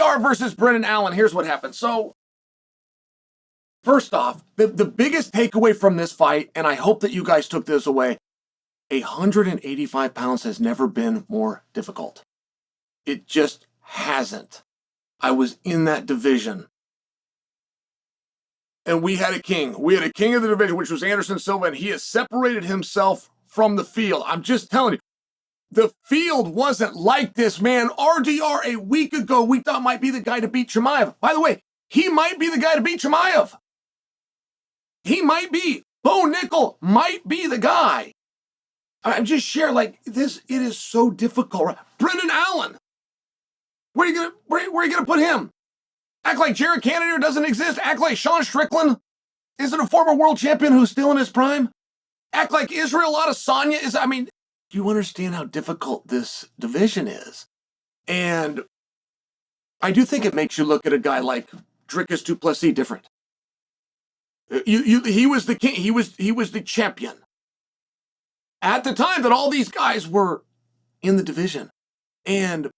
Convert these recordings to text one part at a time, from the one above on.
RDR versus Brendan Allen. Here's what happened. So, first off, the biggest takeaway from this fight, and I hope that you guys took this away, 185 pounds has never been more difficult. It just hasn't. I was in that division. And we had a king. We had a king of the division, which was Anderson Silva, and he has separated himself from the field. I'm just telling you, the field wasn't like this, man. RDR a week ago, we thought might be the guy to beat Chimaev. By the way, he might be the guy to beat Chimaev. He might be. Bo Nickel might be the guy. I'm just sharing like this. It is so difficult. Right? Brendan Allen. Where are you gonna put him? Act like Jared Cannonier doesn't exist. Act like Sean Strickland isn't a former world champion who's still in his prime. Act like Israel Adesanya is. I mean, do you understand how difficult this division is? And I do think it makes you look at a guy like Dricus du Plessis different. He was the king. He was the champion at the time that all these guys were in the division. And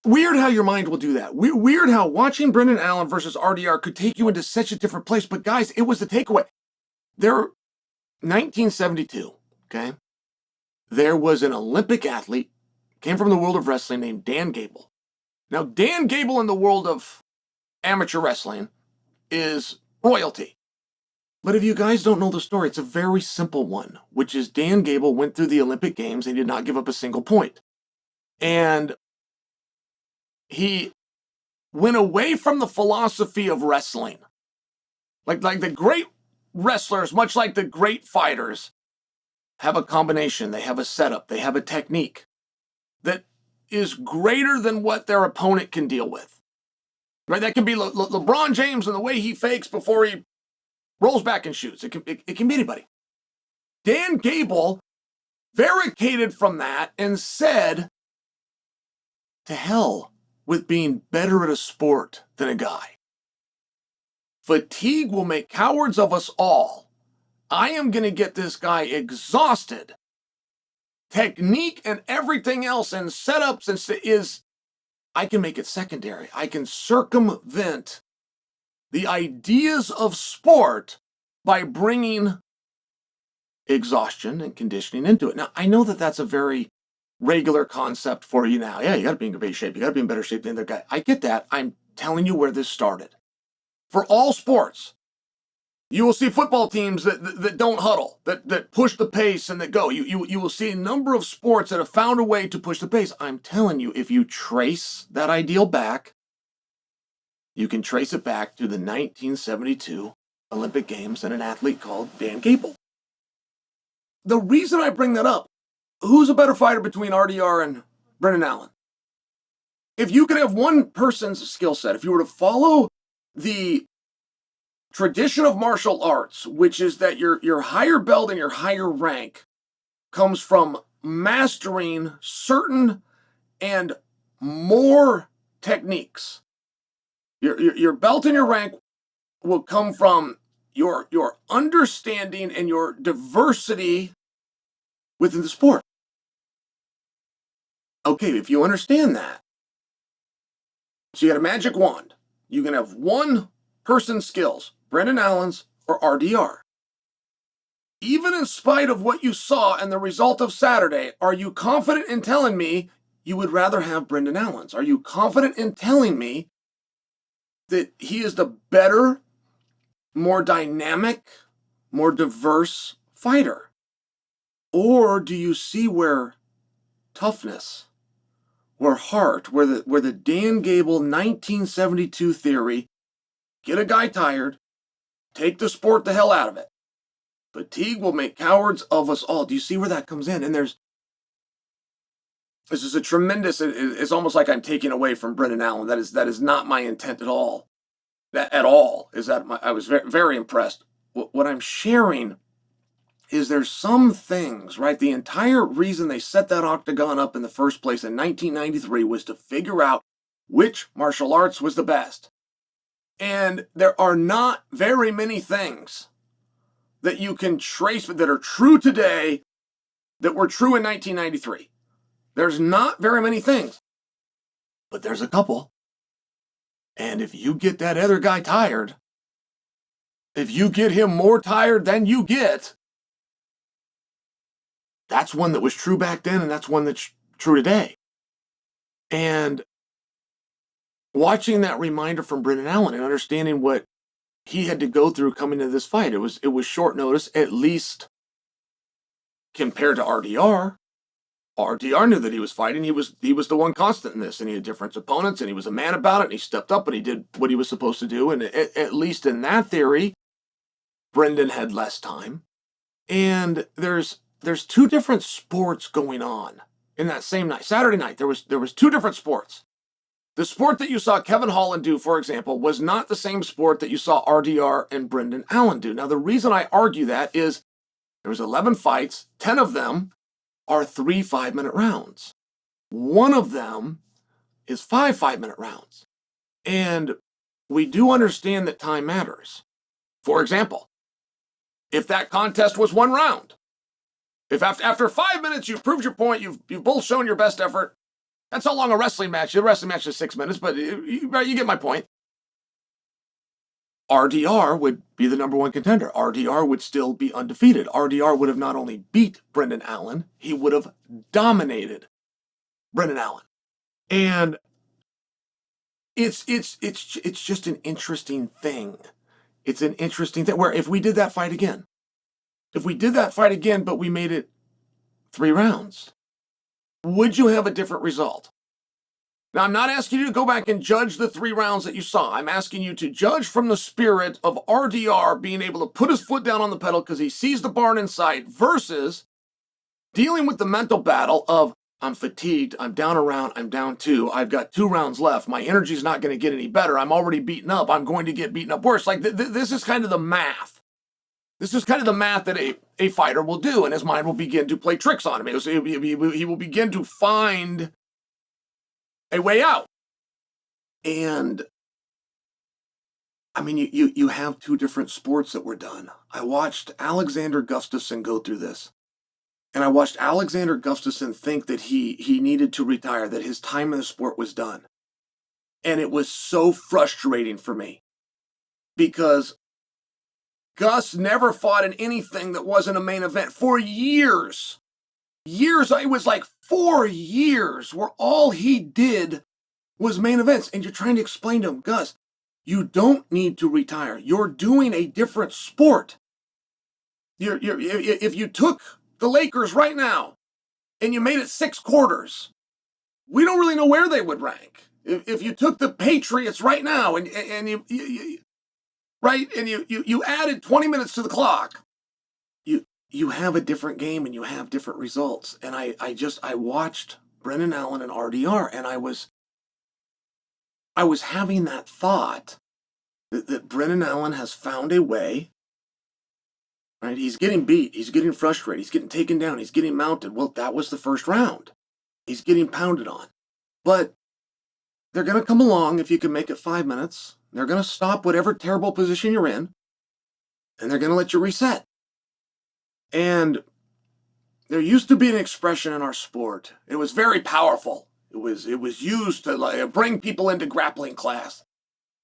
weird how your mind will do that. Weird how watching Brendan Allen versus RDR could take you into such a different place. But guys, it was the takeaway. 1972, okay? There was an Olympic athlete, came from the world of wrestling, named Dan Gable. Now, Dan Gable in the world of amateur wrestling is royalty. But if you guys don't know the story, it's a very simple one, which is Dan Gable went through the Olympic Games and did not give up a single point. And he went away from the philosophy of wrestling. Like the great wrestlers, much like the great fighters, have a combination, they have a setup, they have a technique that is greater than what their opponent can deal with. Right? That can be LeBron James and the way he fakes before he rolls back and shoots. It can be anybody. Dan Gable barricaded from that and said, to hell with being better at a sport than a guy. Fatigue will make cowards of us all. I am going to get this guy exhausted. Technique and everything else and setups I can make it secondary. I can circumvent the ideas of sport by bringing exhaustion and conditioning into it. Now, I know that that's a very regular concept for you now. Yeah, you got to be in great shape. You got to be in better shape than the other guy. I get that. I'm telling you where this started. For all sports, you will see football teams that don't huddle, that push the pace and that go. You will see a number of sports that have found a way to push the pace. I'm telling you, if you trace that ideal back, you can trace it back to the 1972 Olympic Games and an athlete called Dan Gable. The reason I bring that up, who's a better fighter between RDR and Brendan Allen? If you could have one person's skill set, if you were to follow the tradition of martial arts, which is that your higher belt and your higher rank comes from mastering certain and more techniques. Your belt and your rank will come from your understanding and your diversity within the sport. Okay, if you understand that, so you got a magic wand. You can have one person's skills, Brendan Allen's or RDR. Even in spite of what you saw and the result of Saturday, are you confident in telling me you would rather have Brendan Allen's? Are you confident in telling me that he is the better, more dynamic, more diverse fighter? Or do you see where toughness, where heart, where the Dan Gable 1972 theory, get a guy tired, take the sport the hell out of it. Fatigue will make cowards of us all. Do you see where that comes in? And this is a tremendous, it's almost like I'm taking away from Brendan Allen. That is not my intent at all. I was very, very impressed. What I'm sharing is there's some things, right? The entire reason they set that octagon up in the first place in 1993 was to figure out which martial arts was the best. And there are not very many things that you can trace that are true today that were true in 1993. There's not very many things, but there's a couple. And if you get that other guy tired, if you get him more tired than you get, that's one that was true back then, and that's one that's true today. And watching that reminder from Brendan Allen and understanding what he had to go through coming to this fight, it was short notice, at least compared to RDR. RDR knew that he was fighting. He was the one constant in this, and he had different opponents, and he was a man about it, and he stepped up and he did what he was supposed to do. And at least in that theory, Brendan had less time. And there's two different sports going on in that same night. Saturday night, there was two different sports. The sport that you saw Kevin Holland do, for example, was not the same sport that you saw RDR and Brendan Allen do. Now, the reason I argue that is there was 11 fights, 10 of them are 3 5-minute rounds. One of them is 5 5-minute rounds. And we do understand that time matters. For example, if that contest was 1 round, if after 5 minutes you've proved your point, you've both shown your best effort, that's how long a wrestling match is. A wrestling match is 6 minutes, but you get my point. RDR would be the number one contender. RDR would still be undefeated. RDR would have not only beat Brendan Allen, he would have dominated Brendan Allen. And it's just an interesting thing. It's an interesting thing where if we did that fight again, but we made it 3 rounds, would you have a different result? Now, I'm not asking you to go back and judge the 3 rounds that you saw. I'm asking you to judge from the spirit of RDR being able to put his foot down on the pedal because he sees the barn in sight versus dealing with the mental battle of, I'm fatigued, I'm down a round, I'm down 2, I've got 2 rounds left, my energy's not going to get any better, I'm already beaten up, I'm going to get beaten up worse. Like, this is kind of the math. This is kind of the math that a fighter will do, and his mind will begin to play tricks on him. He will begin to find a way out. And I mean, you have 2 different sports that were done. I watched Alexander Gustafsson go through this. And I watched Alexander Gustafsson think that he needed to retire, that his time in the sport was done. And it was so frustrating for me because Gus never fought in anything that wasn't a main event for years. It was like 4 years where all he did was main events. And you're trying to explain to him, Gus, you don't need to retire. You're doing a different sport. If you took the Lakers right now and you made it 6 quarters, we don't really know where they would rank. If you took the Patriots right now and you added 20 minutes to the clock, you have a different game and you have different results. And I watched Brendan Allen and RDR, and I was having that thought that Brendan Allen has found a way, right? He's getting beat, he's getting frustrated, he's getting taken down, he's getting mounted. Well, that was the first round. He's getting pounded on. But they're going to come along if you can make it 5 minutes. They're going to stop whatever terrible position you're in, and they're going to let you reset. And there used to be an expression in our sport. It was very powerful. It was used to bring people into grappling class.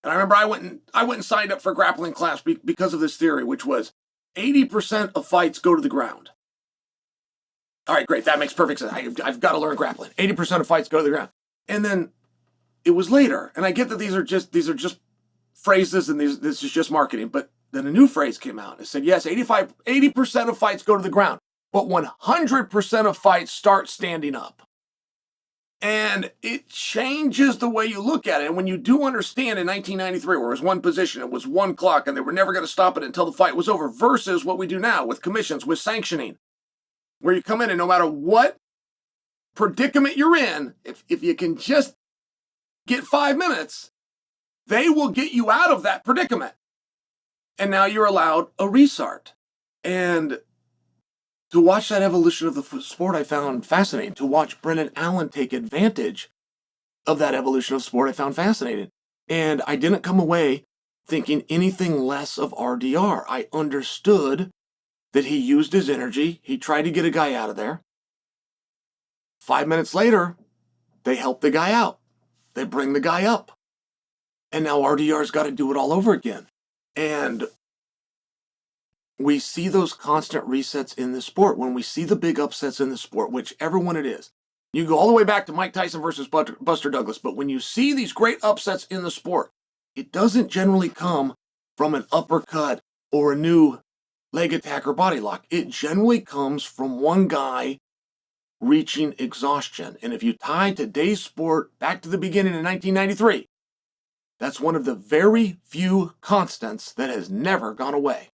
And I remember I went and signed up for grappling class because of this theory, which was 80% of fights go to the ground. All right, great. That makes perfect sense. I've got to learn grappling. 80% of fights go to the ground. And then it was later. And I get that these are just phrases and this is just marketing, but then a new phrase came out. It said, yes, 80% of fights go to the ground, but 100% of fights start standing up. And it changes the way you look at it. And when you do understand in 1993, where it was one position, it was 1 clock, and they were never going to stop it until the fight was over, versus what we do now with commissions, with sanctioning, where you come in and no matter what predicament you're in, if you can just get 5 minutes, they will get you out of that predicament. And now you're allowed a restart. And to watch that evolution of the sport, I found fascinating. To watch Brendan Allen take advantage of that evolution of sport, I found fascinating. And I didn't come away thinking anything less of RDR. I understood that he used his energy. He tried to get a guy out of there. 5 minutes later, they help the guy out. They bring the guy up. And now RDR's got to do it all over again. And we see those constant resets in the sport. When we see the big upsets in the sport, whichever one it is, you go all the way back to Mike Tyson versus Buster Douglas. But when you see these great upsets in the sport, it doesn't generally come from an uppercut or a new leg attack or body lock. It generally comes from one guy reaching exhaustion. And if you tie today's sport back to the beginning in 1993, that's one of the very few constants that has never gone away.